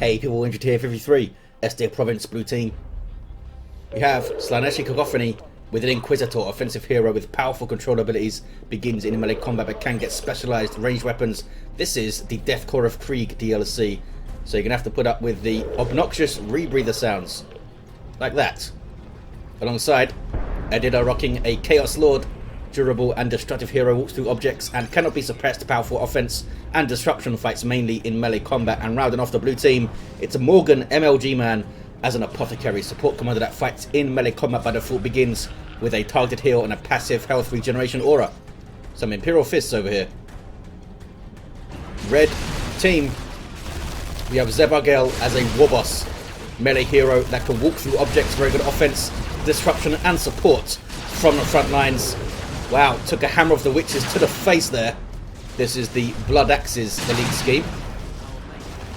Hey people, injured here 53, Estia Province blue team. We have Slaaneshi Cacaphony with an Inquisitor, offensive hero with powerful control abilities, begins in melee combat but can get specialised ranged weapons. This is the Death Core of Krieg DLC, so you're going to have to put up with the obnoxious rebreather sounds, like that. Alongside, Adila rocking a Chaos Lord, durable and destructive hero, walks through objects and cannot be suppressed, powerful offense and disruption, fights mainly in melee combat. And rounding off the blue team, it's a Morgan MLGman as an Apothecary support commander that fights in melee combat by default, begins with a targeted heal and a passive health regeneration aura. Some Imperial fists over here. Red team, we have Zevargel as a Warboss melee hero that can walk through objects, very good offense, disruption and support from the front lines. Wow, took a hammer of the witches to the face there. This is the Blood Axe's elite scheme.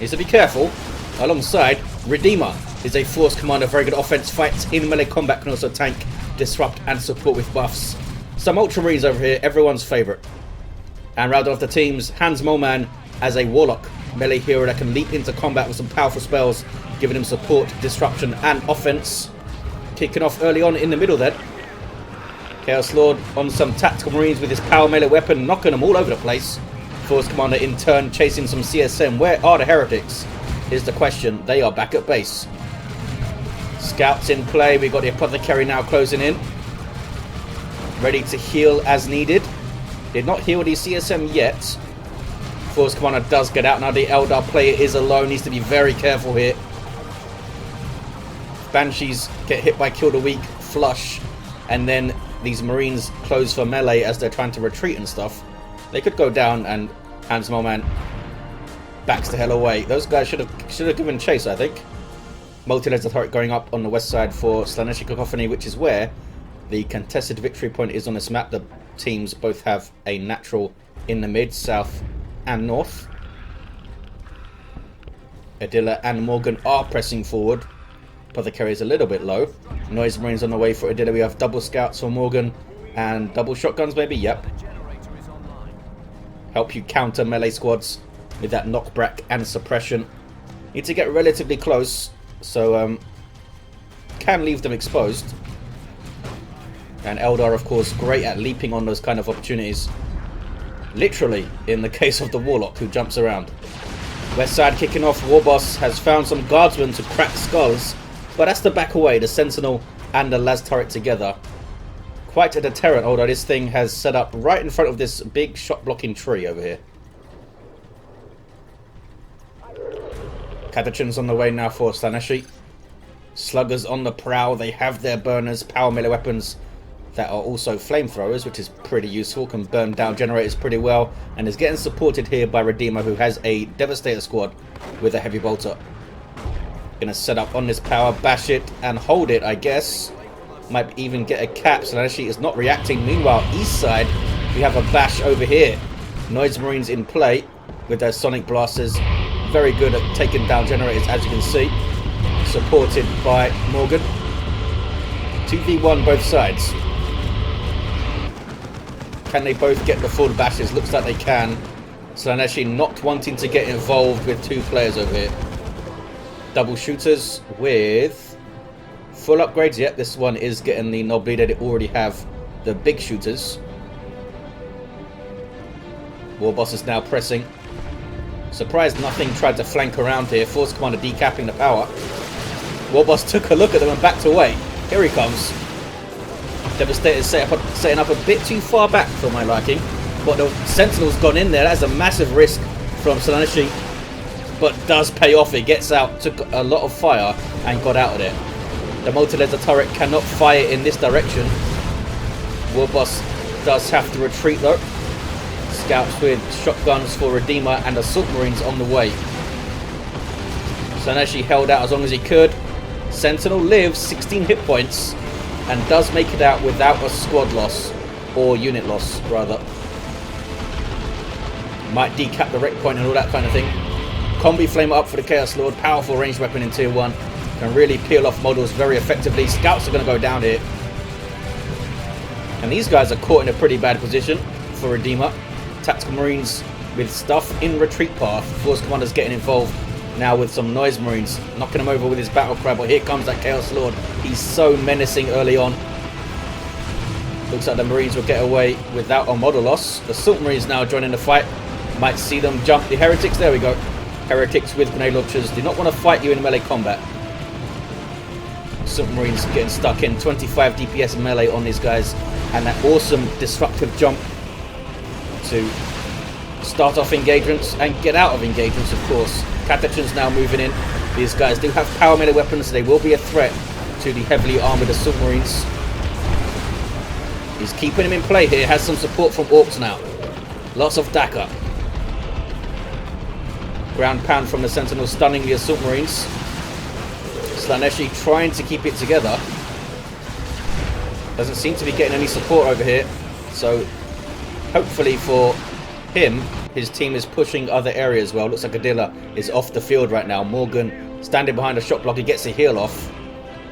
Needs to be careful. Alongside, Redeemer is a force commander, very good offense, fights in melee combat, can also tank, disrupt and support with buffs. Some Ultramarines over here, everyone's favourite. And rounding off the teams, HansMoleman as a Warlock melee hero that can leap into combat with some powerful spells, giving him support, disruption and offense. Kicking off early on in the middle then. Chaos Lord on some tactical marines with his power melee weapon, knocking them all over the place. Force commander in turn chasing some CSM. Where are the heretics? Is the question. They are back at base. Scouts in play. We've got the Apothecary now closing in, ready to heal as needed. Did not heal the CSM yet. Force commander does get out now. The Eldar player is alone. Needs to be very careful here. Banshees get hit by Kill the Weak, flush, and then these marines close for melee as they're trying to retreat and stuff. They could go down, and HansMoleman backs the hell away. Those guys should have given chase, I think. Multi-laser turret going up on the west side for Slaaneshi Cacophony, which is where the contested victory point is on this map. The teams both have a natural in the mid, south and north. Adila and Morgan are pressing forward. Apothecary is a little bit low. Noise Marines on the way for Adila. We have double scouts for Morgan and double shotguns maybe, yep. Help you counter melee squads with that knockback and suppression. Need to get relatively close, so can leave them exposed. And Eldar, of course, great at leaping on those kind of opportunities. Literally, in the case of the Warlock, who jumps around. West side kicking off. Warboss has found some guardsmen to crack skulls, but that's to back away. The Sentinel and the Las turret together. Quite a deterrent, although this thing has set up right in front of this big shot-blocking tree over here. Catachans on the way now for Slaaneshi. Sluggers on the prowl. They have their burners, power melee weapons that are also flamethrowers, which is pretty useful. Can burn down generators pretty well, and is getting supported here by Redeemer, who has a Devastator squad with a heavy bolter. Gonna set up on this power, bash it and hold it, I guess. Might even get a cap. Slaaneshi is not reacting. Meanwhile, east side, we have a bash over here. Noise Marines in play with their sonic blasters. Very good at taking down generators, as you can see. Supported by Morgan. 2v1 both sides. Can they both get the full bashes? Looks like they can. Slaaneshi not wanting to get involved with two players over here. Double shooters with full upgrades. Yep, this one is getting the knob bleed. They already have the big shooters. Warboss is now pressing. Surprised nothing tried to flank around here. Force commander decapping the power. Warboss took a look at them and backed away. Here he comes. Devastator setting up a bit too far back for my liking. But the Sentinel's gone in there. That's a massive risk from Slaaneshi, but does pay off. It gets out, took a lot of fire and got out of there. The multi-laser turret cannot fire in this direction. Warboss does have to retreat though. Scouts with shotguns for Redeemer and Assault Marines on the way. Slaaneshi held out as long as he could. Sentinel lives 16 hit points and does make it out without a squad loss, or unit loss rather. Might decap the wreck point and all that kind of thing. Combi Flame up for the Chaos Lord. Powerful ranged weapon in tier 1. Can really peel off models very effectively. Scouts are going to go down here. And these guys are caught in a pretty bad position for Redeemer. Tactical Marines with stuff in retreat path. Force Commander's getting involved Now with some Noise Marines, knocking him over with his battle cry, but here comes that Chaos Lord. He's so menacing early on. Looks like the Marines will get away without a model loss. The Assault Marines now joining the fight. Might see them jump the Heretics. There we go. Heretics with grenade launchers do not want to fight you in melee combat. Assault Marines getting stuck in. 25 DPS melee on these guys. And that awesome disruptive jump to start off engagements and get out of engagements, of course. Catachans now moving in. These guys do have power melee weapons, so they will be a threat to the heavily armoured Assault Marines. He's keeping him in play here. Has some support from Orks now. Lots of Daka. Ground pound from the Sentinels, stunning the Assault Marines. Slaaneshi trying to keep it together. Doesn't seem to be getting any support over here. So hopefully for him, his team is pushing other areas well. Looks like Adila is off the field right now. Morgan standing behind a shot block. He gets a heal off.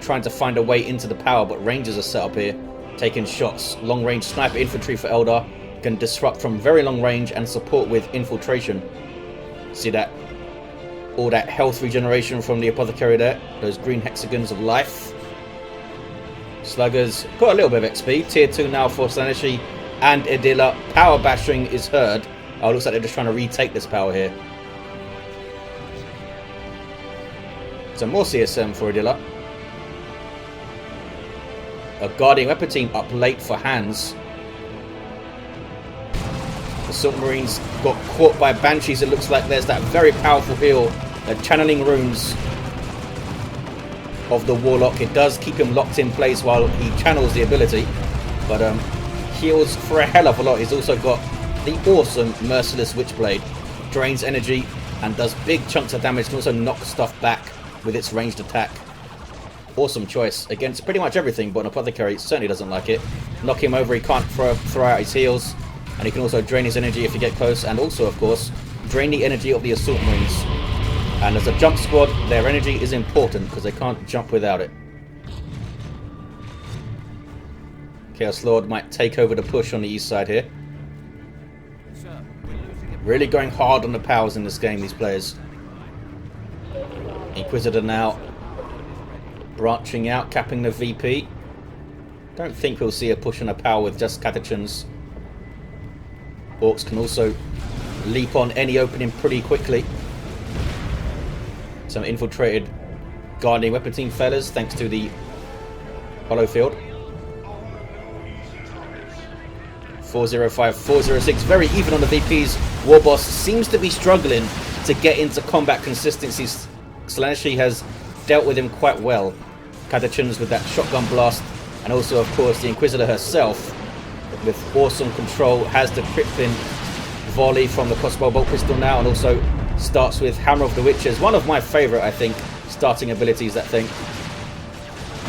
Trying to find a way into the power, but Rangers are set up here. Taking shots. Long range sniper infantry for Eldar. Can disrupt from very long range and support with infiltration. See that? All that health regeneration from the Apothecary there. Those green hexagons of life. Sluggers got a little bit of XP. Tier 2 now for Slaaneshi and Adila. Power bashing is heard. Oh, looks like they're just trying to retake this power here. Some more CSM for Adila. A Guardian Weapon team up late for Hans. The Assault Marines got caught by Banshees. It looks like there's that very powerful heal. The channeling runes of the Warlock. It does keep him locked in place while he channels the ability. But heals for a hell of a lot. He's also got the awesome Merciless Witchblade. Drains energy and does big chunks of damage. Can also knock stuff back with its ranged attack. Awesome choice against pretty much everything, but an Apothecary certainly doesn't like it. Knock him over, he can't throw out his heals. And he can also drain his energy if you get close. And also, of course, drain the energy of the Assault Marines. And as a jump squad, their energy is important because they can't jump without it. Chaos Lord might take over the push on the east side here. Really going hard on the powers in this game, these players. Inquisitor now branching out, capping the VP. Don't think we'll see a push on a power with just Catachans. Orks can also leap on any opening pretty quickly. Some infiltrated Guardian Weapon Team fellas thanks to the hollow field. 405, 406, very even on the VPs. Warboss seems to be struggling to get into combat consistency. Slaaneshi has dealt with him quite well. Catachans with that shotgun blast, and also of course the Inquisitor herself with awesome control has the crippling volley from the crossbow bolt pistol now, and also starts with Hammer of the Witches. One of my favourite, I think, starting abilities, that thing.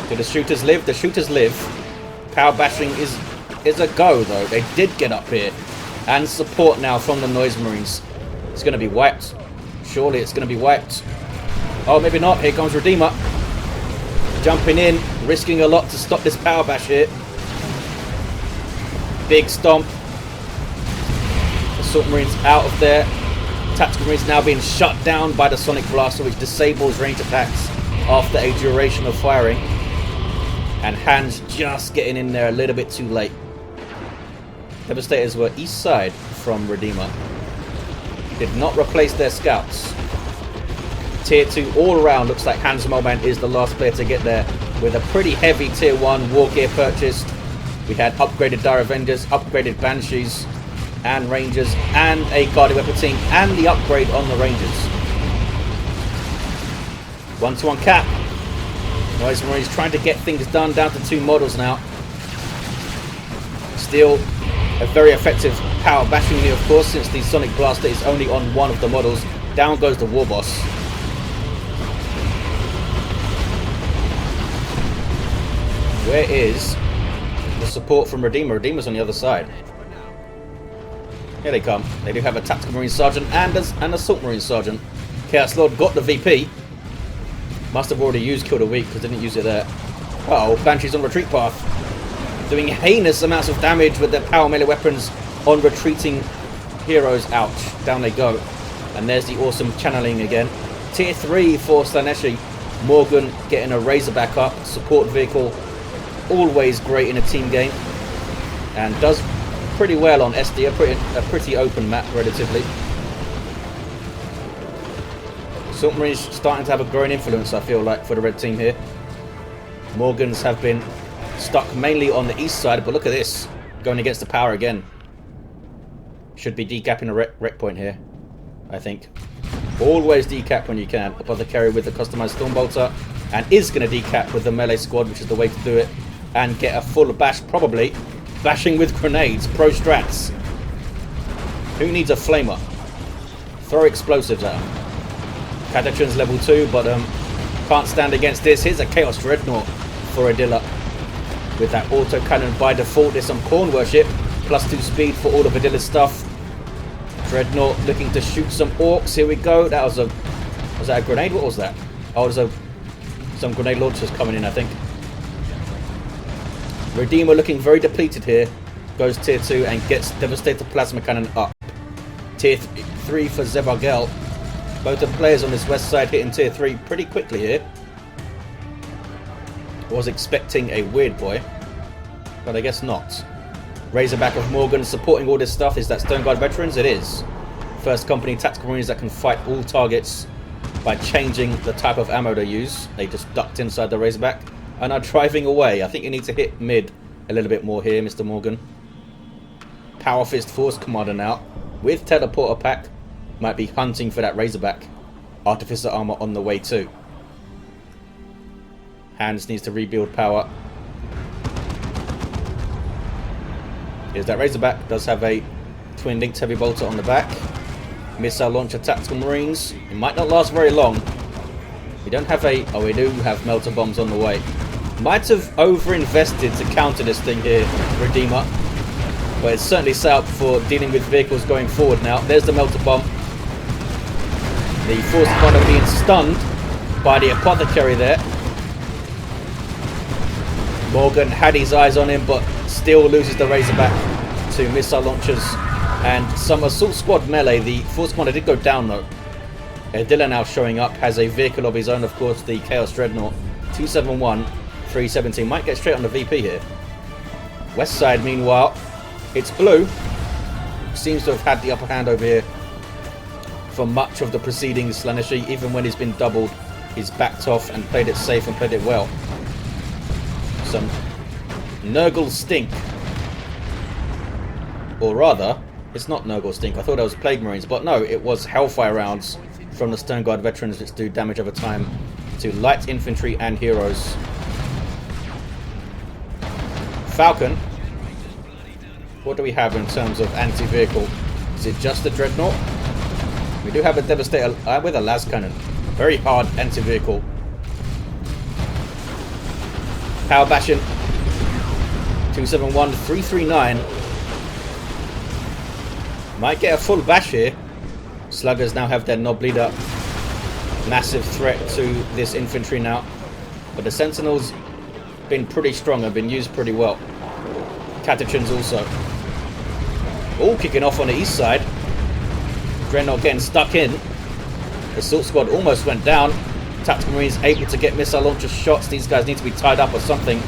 Do the shooters live? The shooters live. Power bashing is a go though. They did get up here. And support now from the Noise Marines. It's going to be wiped. Surely it's going to be wiped. Oh, maybe not. Here comes Redeemer. Jumping in, risking a lot to stop this power bash here. Big stomp. Assault Marines out of there. Tactical Marines now being shut down by the Sonic Blaster, which disables range attacks after a duration of firing. And Hans just getting in there a little bit too late. Devastators were east side from Redeemer. Did not replace their scouts. Tier 2 all around. Looks like HansMoleman is the last player to get there with a pretty heavy Tier 1 war gear purchased. We had upgraded Dire Avengers, upgraded Banshees and Rangers, and a Guardian Weapon team, and the upgrade on the Rangers. 1-to-1 cap. Noise Marines trying to get things done, down to 2 models now. Still a very effective power bashing here, of course, since the Sonic Blaster is only on one of the models. Down goes the Warboss. Where is the support from Redeemer? Redeemer's on the other side. Here they come. They do have a Tactical Marine Sergeant and an Assault Marine Sergeant. Chaos Lord got the VP. Must have already used Kill the Weak because didn't use it there. Uh-oh, Banshee's on retreat path. Doing heinous amounts of damage with their power melee weapons on retreating heroes. Ouch. Down they go. And there's the awesome channeling again. Tier 3 for Slaaneshi. Morgan getting a Razorback up. Support vehicle. Always great in a team game. And does pretty well on Estia. A pretty open map, relatively. Ultramarines starting to have a growing influence, I feel like, for the red team here. Morgans have been stuck mainly on the east side, but look at this. Going against the power again. Should be decapping a wreck point here, I think. Always decap when you can. Apothecary with the customized Stormbolter. And is going to decap with the melee squad, which is the way to do it. And get a full bash, probably. Bashing with grenades. Pro strats. Who needs a flamer? Throw explosives at him. Catachon's level 2, but can't stand against this. Here's a Chaos Dreadnought for Adila. With that autocannon by default. There's some Khorne worship. +2 speed for all of Adila's stuff. Dreadnought looking to shoot some Orks. Here we go. That was a... Was that a grenade? What was that? Oh, there's some grenade launchers coming in, I think. Redeemer looking very depleted here. Goes tier 2 and gets Devastator Plasma Cannon up. Tier 3 for Zevargel. Both the players on this west side hitting tier 3 pretty quickly here. Was expecting a weird boy, but I guess not. Razorback of Morgan supporting all this stuff. Is that Stone Guard veterans? It is. First company tactical marines that can fight all targets by changing the type of ammo they use. They just ducked inside the Razorback and are driving away. I think you need to hit mid a little bit more here, Mr. Morgan. Power Fist Force Commander now with Teleporter Pack. Might be hunting for that Razorback. Artificer Armor on the way too. Hans needs to rebuild power. Here's that Razorback. Does have a twin linked heavy bolter on the back. Missile launcher tactical marines. It might not last very long. We don't have a... Oh, we do have melter bombs on the way. Might have over-invested to counter this thing here, Redeemer. But it's certainly set up for dealing with vehicles going forward now. There's the melter bomb. The force commander being stunned by the Apothecary there. Morgan had his eyes on him, but still loses the Razorback to missile launchers and some assault squad melee. The force commander did go down though. Adila now showing up, has a vehicle of his own, of course, the Chaos Dreadnought. 271, 317. Might get straight on the VP here. West side, meanwhile, it's blue. Seems to have had the upper hand over here for much of the proceedings. Slaaneshi, even when he's been doubled, he's backed off and played it safe and played it well. Some Nurgle stink. Or rather, it's not Nurgle stink. I thought it was Plague Marines, but no, it was Hellfire rounds from the Stone Guard veterans, which do damage over time to light infantry and heroes. Falcon. What do we have in terms of anti-vehicle? Is it just the Dreadnought? We do have a Devastator with a las cannon. Very hard anti-vehicle. Power bashing. 271, 339. Might get a full bash here. Sluggers now have their knob bleed up. Massive threat to this infantry now. But the Sentinels been pretty strong and been used pretty well. Catachons also. All kicking off on the east side. Dreadnought getting stuck in. The Assault Squad almost went down. Tactical Marines able to get missile launcher shots. These guys need to be tied up or something.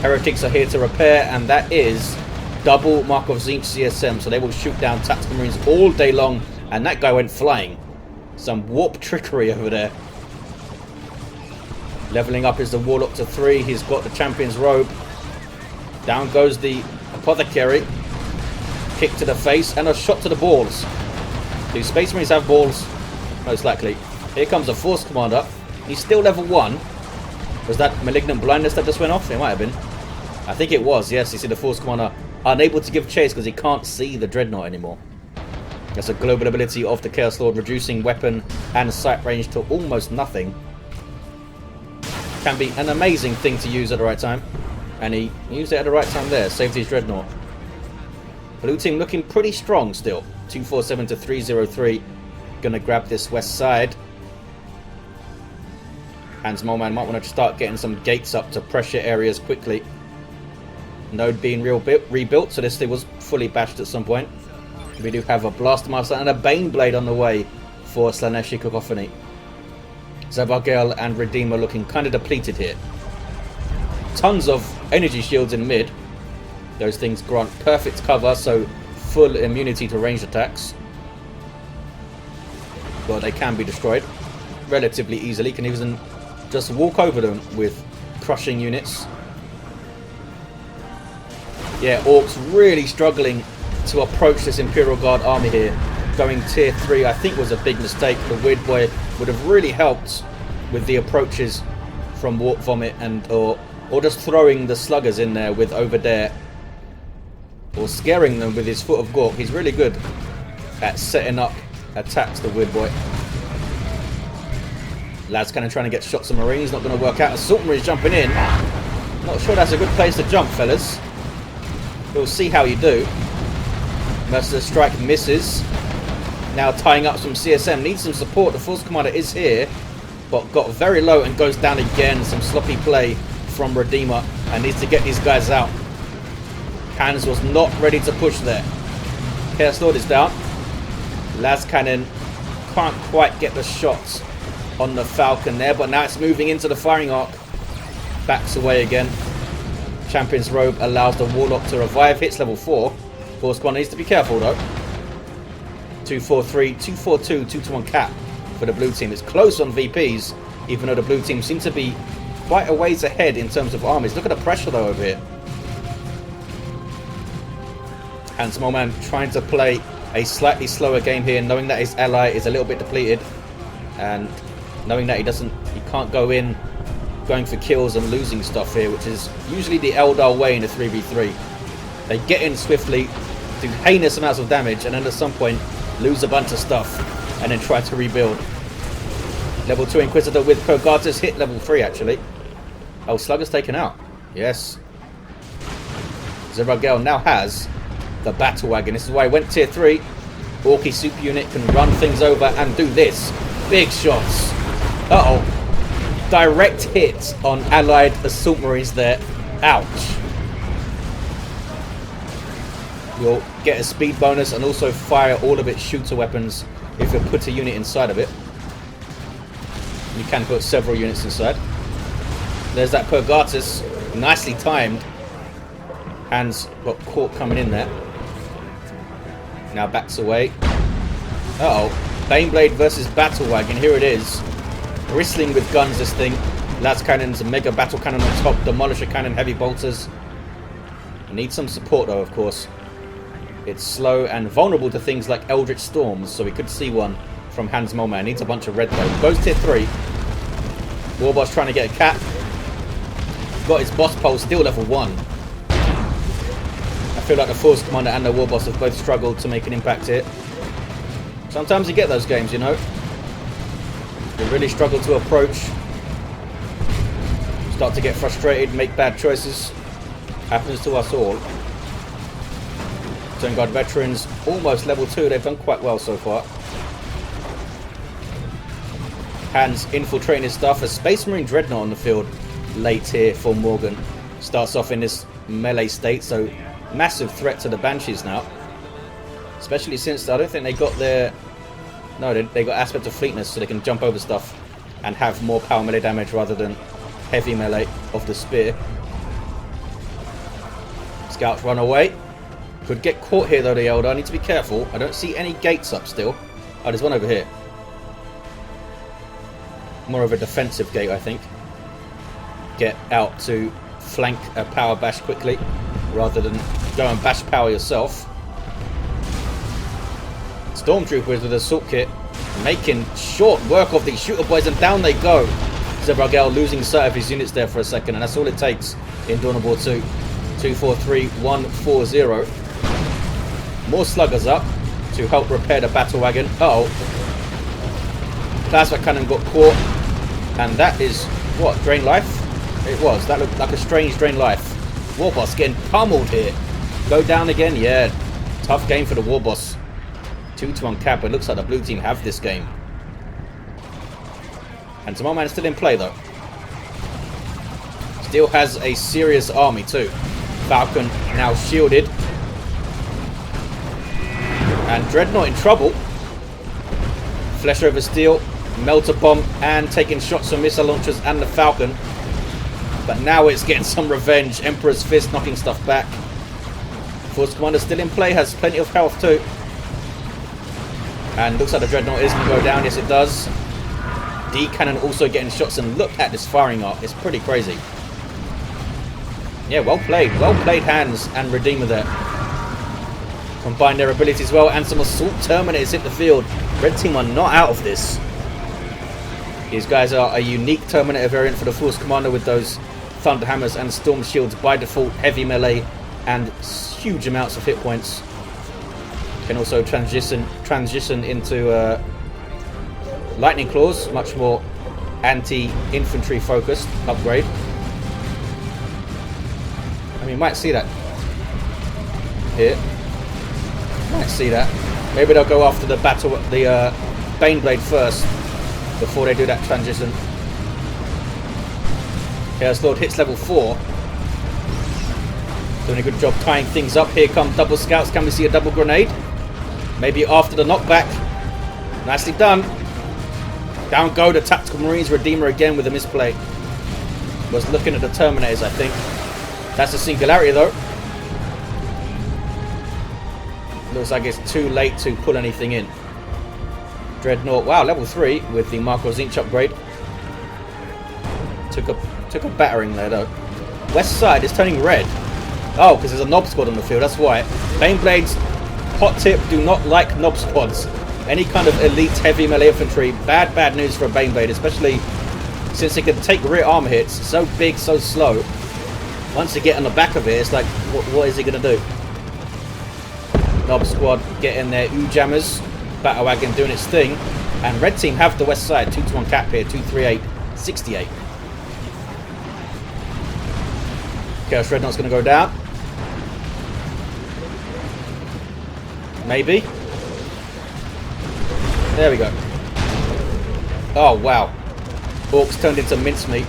Heretics are here to repair, and that is double Markov Zinch CSM. So they will shoot down Tactical Marines all day long, and that guy went flying. Some warp trickery over there. Leveling up is the Warlock to 3. He's got the Champion's Robe. Down goes the Apothecary. Kick to the face and a shot to the balls. Do Space Marines have balls? Most likely. Here comes a Force Commander. He's still level 1. Was that Malignant Blindness that just went off? It might have been. I think it was, yes. You see the Force Commander unable to give chase because he can't see the Dreadnought anymore. That's a global ability of the Chaos Lord, reducing weapon and sight range to almost nothing. Can be an amazing thing to use at the right time. And he used it at the right time there. Saved his Dreadnought. Blue team looking pretty strong still. 247 to 303. Gonna grab this west side. HansMoleman might want to start getting some gates up to pressure areas quickly. Node being rebuilt, so this thing was fully bashed at some point. We do have a Blast Master and a Bane Blade on the way for Slaaneshi Cacophony. Zevargel and Redeemer looking kind of depleted here. Tons of energy shields in mid. Those things grant perfect cover, so full immunity to ranged attacks. Well, they can be destroyed relatively easily. Can even just walk over them with crushing units. Yeah, Orks really struggling to approach this Imperial Guard army here. Going tier 3 I think was a big mistake. The Weird Boy would have really helped with the approaches from Warp Vomit and or just throwing the sluggers in there with Over Dare. Or scaring them with his Foot of Gork. He's really good at setting up attacks, the Weird Boy. Lad's kind of trying to get shots of Marines. Not going to work out. Assault Marines jumping in. Not sure that's a good place to jump, fellas. We'll see how you do. Merciless Strike misses. Now tying up some CSM. Needs some support. The Force Commander is here, but got very low and goes down again. Some sloppy play from Redeemer and needs to get these guys out. Hans was not ready to push there. Chaos Lord is down. Las Cannon can't quite get the shots on the Falcon there, but now it's moving into the firing arc. Backs away again. Champion's Robe allows the Warlock to revive. Hits level 4. Force Commander needs to be careful though. 243, 242, 2-1 cap for the blue team. It's close on VPs, even though the blue team seems to be quite a ways ahead in terms of armies. Look at the pressure though over here. HansMoleman trying to play a slightly slower game here, knowing that his ally is a little bit depleted, and knowing that he can't go in going for kills and losing stuff here, which is usually the Eldar way in a 3v3. They get in swiftly, do heinous amounts of damage, and then at some point lose a bunch of stuff and then try to rebuild. Level 2 Inquisitor with Kogatus hit level 3 actually. Oh, Slugger's taken out. Yes. Zevargel now has the Battle Wagon. This is why I went tier 3. Orky super unit can run things over and do this. Big shots. Uh-oh. Direct hit on allied Assault Marines there. Ouch. You'll get a speed bonus and also fire all of its shooter weapons if you put a unit inside of it. You can put several units inside. There's that Purgatus. Nicely timed. Hans got caught coming in there. Now backs away. Uh-oh. Baneblade versus Battle Wagon. Here it is. Bristling with guns, this thing. Las Cannons, Mega Battle Cannon on top. Demolisher Cannon, Heavy Bolters. Needs some support though, of course. It's slow and vulnerable to things like Eldritch Storms, so we could see one from HansMoleman. Needs a bunch of red though. Goes tier 3. Warboss trying to get a cap. Got his boss pole, still level 1. I feel like the Force Commander and the Warboss have both struggled to make an impact here. Sometimes you get those games, you know. You really struggle to approach. Start to get frustrated, make bad choices. Happens to us all. Turn Guard veterans, almost level 2. They've done quite well so far. Hans infiltrating his stuff. A Space Marine Dreadnought on the field late here for Morgan. Starts off in this melee state, so massive threat to the Banshees now. Especially since I don't think they got their... No, they got aspect of fleetness, so they can jump over stuff and have more power melee damage rather than heavy melee of the spear. Scouts run away. Could get caught here though, the Eldar. Need to be careful. I don't see any gates up still. Oh, there's one over here. More of a defensive gate, I think. Get out to flank a power bash quickly rather than go and bash power yourself. Stormtroopers with assault kit making short work of these shooter boys, and down they go. Zevargel losing sight of his units there for a second, and that's all it takes in Dawn of War 2. 243 140. More sluggers up to help repair the battle wagon. Uh-oh. Plasma cannon got caught, and that is what, drain life? It was. That looked like a strange drain life. Warboss getting pummeled here. Go down again. Yeah, tough game for the Warboss. 2-1 cap. It looks like the blue team have this game. And HansMoleman is still in play though. Still has a serious army too. Falcon now shielded. And Dreadnought in trouble. Flesh over Steel Melter Bomb and taking shots from missile launchers and the Falcon. But now it's getting some revenge. Emperor's Fist knocking stuff back. Force Commander still in play, has plenty of health too. And looks like the Dreadnought is going to go down. Yes, it does. D-Cannon also getting shots, and look at this firing arc. It's pretty crazy. Yeah, well played. Well played, Hans and Redeemer there. Combine their abilities well, and some Assault Terminators hit the field. Red team are not out of this. These guys are a unique Terminator variant for the Force Commander with those Thunder Hammers and Storm Shields by default, heavy melee, and huge amounts of hit points. Can also transition into Lightning Claws, much more anti-infantry focused upgrade. I mean, you might see that here. Might see that. Maybe they'll go after the Baneblade first before they do that transition. Chaos Lord hits level 4. Doing a good job tying things up. Here come double scouts. Can we see a double grenade? Maybe after the knockback. Nicely done. Down go the Tactical Marines. Redeemer again with a misplay. Was looking at the Terminators, I think. That's a singularity though. Looks like it's too late to pull anything in. Dreadnought, wow, level 3 with the Marco Zinch upgrade. Took a battering there though. West side is turning red. Oh, because there's a Knob Squad on the field, that's why. Baneblades, hot tip, do not like Knob Squads. Any kind of elite heavy melee infantry, bad news for a Baneblade, especially since it can take rear armor hits. So big, so slow. Once you get on the back of it, it's like, what is he going to do? Knob Squad getting their jammers. Battle Wagon doing its thing. And red team have the west side. 2-1 cap here. 238, 68. Chaos Dreadnought's going to go down. Maybe. There we go. Oh, wow. Orks turned into mincemeat.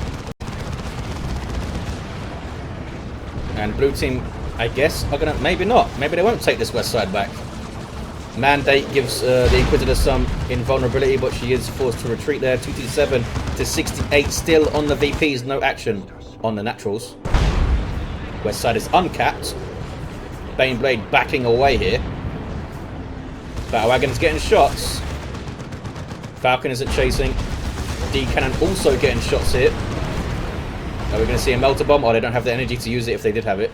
And blue team, I guess, are going to... Maybe not. Maybe they won't take this west side back. Mandate gives the Inquisitor some invulnerability, but she is forced to retreat there. 227 to 68. Still on the VPs. No action on the naturals. West side is uncapped. Baneblade backing away here. Battle Wagon's getting shots. Falcon isn't chasing. D-Cannon also getting shots here. Are we going to see a Melter Bomb? Oh, they don't have the energy to use it if they did have it.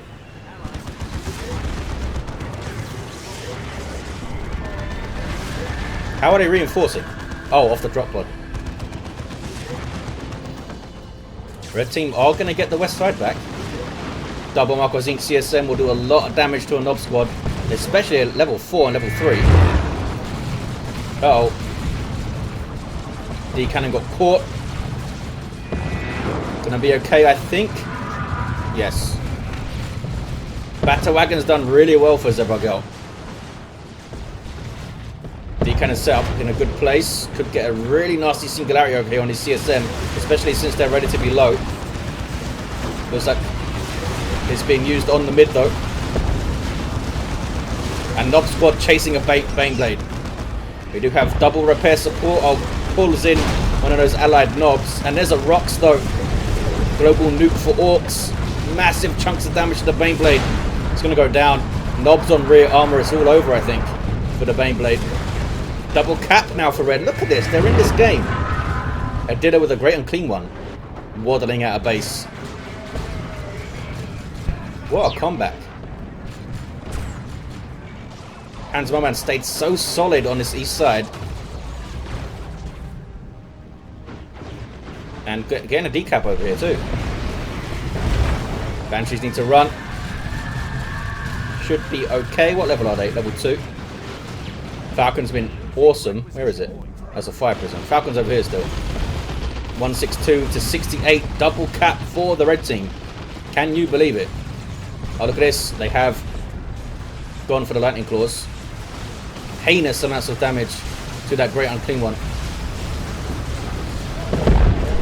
How are they reinforcing? Oh, off the drop pod. Red team are going to get the west side back. Double Marco Zinc CSM will do a lot of damage to a Knob Squad, especially at level 4 and level 3. Uh-oh. D-Cannon got caught. Gonna be okay, I think. Yes. Battle Wagon's done really well for Zevargel. D-Cannon set up in a good place. Could get a really nasty singularity over here on his CSM, especially since they're relatively low. Looks like it's being used on the mid though. And Knob Squad chasing a Baneblade. We do have double repair support. I'll pulls in one of those allied knobs. And there's a Rocks though. Global nuke for Orks. Massive chunks of damage to the Baneblade. It's going to go down. Knobs on rear armor. It's all over, I think, for the Baneblade. Double cap now for red. Look at this. They're in this game. Adila with a great unclean one. Waddling out of base. What a comeback. HansMoleman stayed so solid on this east side. And getting a decap over here too. Banshees need to run. Should be okay. What level are they? Level 2. Falcon's been awesome. Where is it? That's a fire prison. Falcon's over here still. 162 to 68. Double cap for the red team. Can you believe it? Oh, look at this. They have gone for the lightning claws. Heinous amounts of damage to that great unclean one.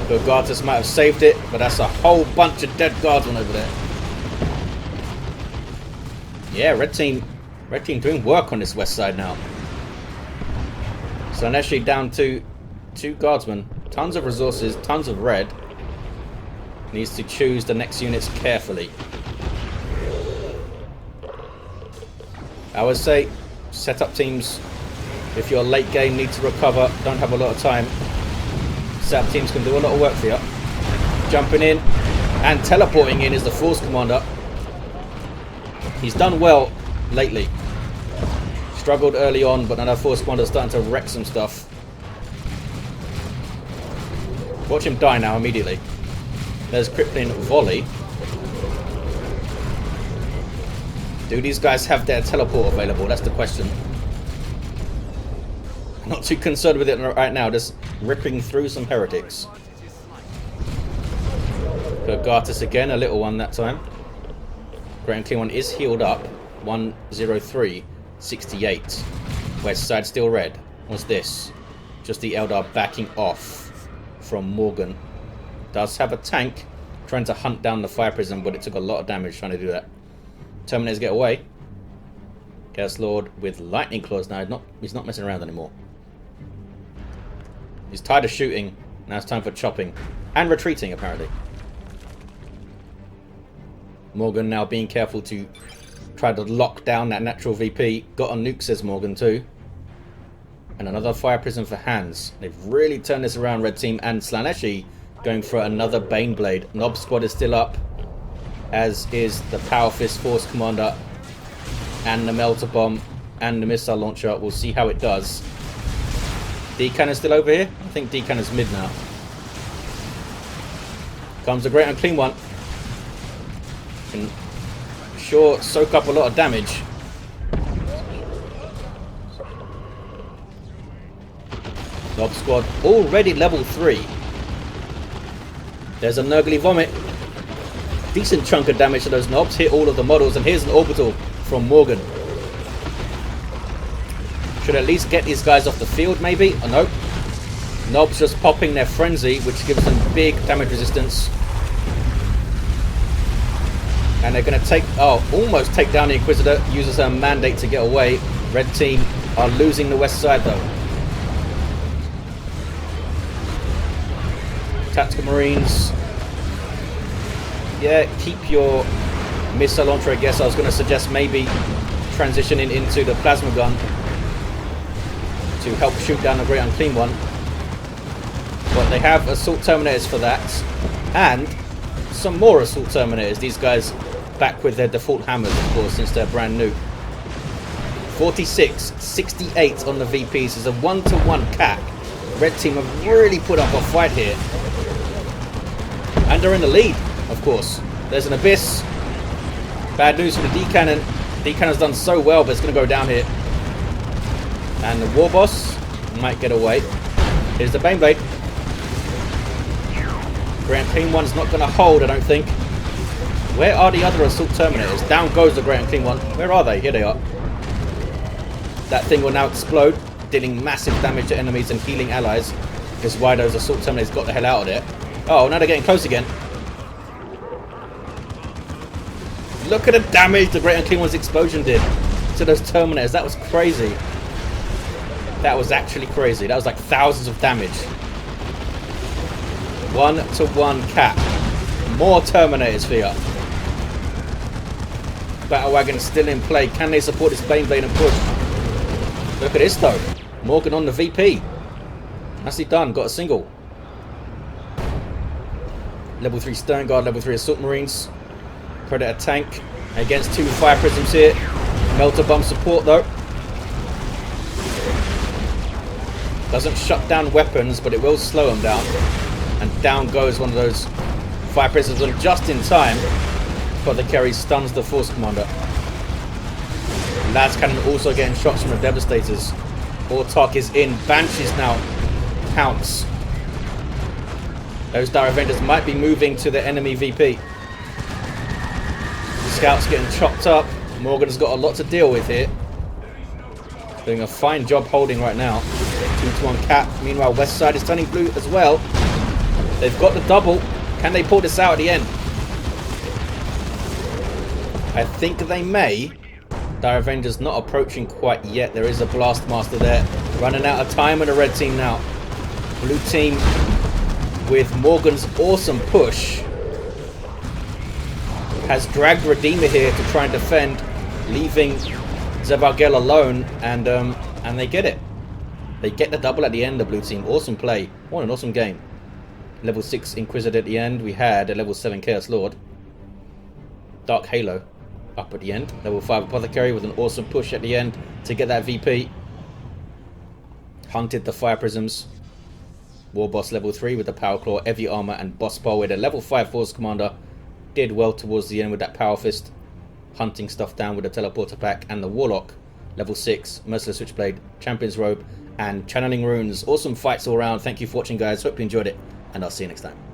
The guards might have saved it, but that's a whole bunch of dead guardsmen over there. Yeah, red team doing work on this west side now. Slaaneshi down to 2 guardsmen. Tons of resources, tons of red. Needs to choose the next units carefully. I would say set up teams. If you're late game, need to recover, don't have a lot of time. Set up teams can do a lot of work for you. Jumping in and teleporting in is the Force Commander. He's done well lately. Struggled early on, but now the Force Commander's starting to wreck some stuff. Watch him die now immediately. There's crippling volley. Do these guys have their teleport available? That's the question. Not too concerned with it right now, just ripping through some heretics. Gartus again, a little one that time. Great and Clean One is healed up. 103, 68. West side still red. What's this? Just the Eldar backing off from Morgan. Does have a tank trying to hunt down the fire prison, but it took a lot of damage trying to do that. Terminators get away. Chaos Lord with lightning claws now. He's not messing around anymore. He's tired of shooting. Now it's time for chopping. And retreating, apparently. Morgan now being careful to try to lock down that natural VP. Got a nuke, says Morgan, too. And another fire prison for Hans. They've really turned this around, Red Team. And Slaaneshi going for another Baneblade. Nob Squad is still up, as is the Power Fist Force Commander and the Melter Bomb and the Missile Launcher. We'll see how it does. D-Cannon's still over here? I think D-Cannon's mid now. Comes the Great Unclean One. Can sure soak up a lot of damage. Nob Squad already level 3. There's a Nurgly Vomit. Decent chunk of damage to those knobs. Hit all of the models. And here's an orbital from Morgan. Should at least get these guys off the field, maybe? Oh, no. Knobs just popping their frenzy, which gives them big damage resistance. And they're going to take... oh, almost take down the Inquisitor. Uses her mandate to get away. Red Team are losing the west side, though. Tactical Marines. Yeah, keep your missile launcher, I guess. I was going to suggest maybe transitioning into the plasma gun to help shoot down the Great Unclean One. But they have assault terminators for that. And some more assault terminators. These guys back with their default hammers, of course, since they're brand new. 46, 68 on the VPs. It's a 1-to-1 cap. Red Team have really put up a fight here. And they're in the lead, of course. There's an Abyss. Bad news for the D-Cannon. D-Cannon's done so well, but it's going to go down here. And the Warboss might get away. Here's the Baneblade. Great Unclean One's not going to hold, I don't think. Where are the other assault terminators? Down goes the Great Unclean One. Where are they? Here they are. That thing will now explode, dealing massive damage to enemies and healing allies. Is why those assault terminators got the hell out of there. Oh, now they're getting close again. Look at the damage the Great Unclean One's explosion did to those terminators. That was crazy. That was actually crazy. That was like thousands of damage. 1-to-1 cap. More terminators for you. Battle Wagon still in play. Can they support this Baneblade and push? Look at this though. Morgan on the VP. Nicely done. Got a single. Level 3 Stern Guard, level 3 Assault Marines. Predator tank against 2 fire prisms here. Melter Bomb support though. Doesn't shut down weapons, but it will slow them down. And down goes one of those fire prisms, and just in time, Apothecary stuns the Force Commander. Las Cannon also getting shots from the Devastators. Ortok is in. Banshees now pounce. Those Dire Avengers might be moving to the enemy VP. The Scouts getting chopped up. Morgan's got a lot to deal with here. Doing a fine job holding right now. 2-to-1 cap. Meanwhile, West Side is turning blue as well. They've got the double. Can they pull this out at the end? I think they may. Dire Avengers not approaching quite yet. There is a Blast Master there. Running out of time with the Red Team now. Blue team with Morgan's awesome push has dragged Redeemer here to try and defend, leaving Zevargel alone, and they get it. They get the double at the end, the blue team. Awesome play. What an awesome game. Level 6 Inquisitor at the end. We had a level 7 Chaos Lord. Dark Halo up at the end. Level 5 Apothecary with an awesome push at the end to get that VP. Hunted the Fire Prisms. Warboss level 3 with the Power Claw, Heavy Armor, and Boss Bow with a level 5 Force Commander. Did well towards the end with that Power Fist. Hunting stuff down with the Teleporter Pack, and the Warlock level 6 Merciless Switchblade, Champion's Robe, and Channeling Runes. Awesome fights all around. Thank you for watching, guys. Hope you enjoyed it, and I'll see you next time.